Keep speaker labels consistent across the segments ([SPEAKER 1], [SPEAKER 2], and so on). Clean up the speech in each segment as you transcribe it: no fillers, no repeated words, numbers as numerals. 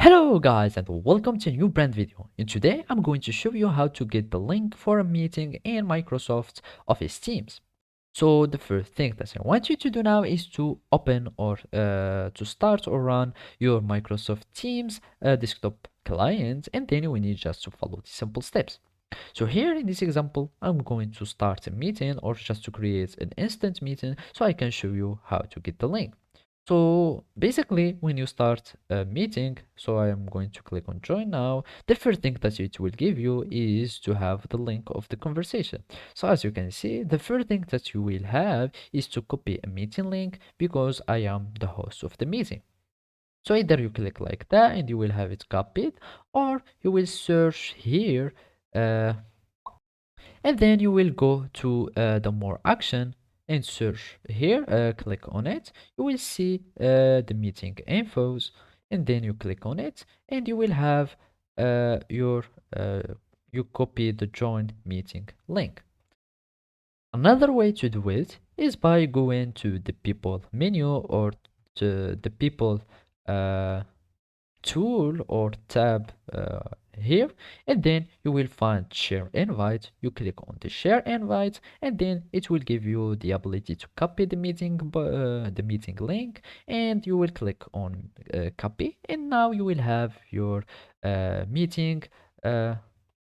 [SPEAKER 1] Hello guys and welcome to a new brand video. And today I'm going to show you how to get the link for a meeting in Microsoft Office Teams. So the first thing that I want you to do now is to open or to start or run your Microsoft Teams desktop client, and then we need just to follow the simple steps. So here in this example, I'm going to start a meeting or just to create an instant meeting so I can show you how to get the link. So basically, when you start a meeting, so I am going to click on join now. The first thing that it will give you is to have the link of the conversation. So as you can see, the first thing that you will have is to copy a meeting link because I am the host of the meeting. So either you click like that and you will have it copied, or you will search here uh, and then you will go to the more action and search here, click on it. You will see the meeting infos, and then you click on it and you will have your you copy the join meeting link. Another way to do it is by going to the people menu or to the people uh, tool or tab here, and then you will find share invite. You click on the share invite and then it will give you the ability to copy the meeting link, and you will click on copy, and now you will have your meeting uh,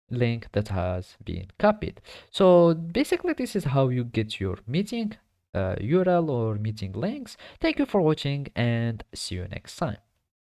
[SPEAKER 1] link that has been copied. So basically this is how you get your meeting URL or meeting links. Thank you for watching and see you next time.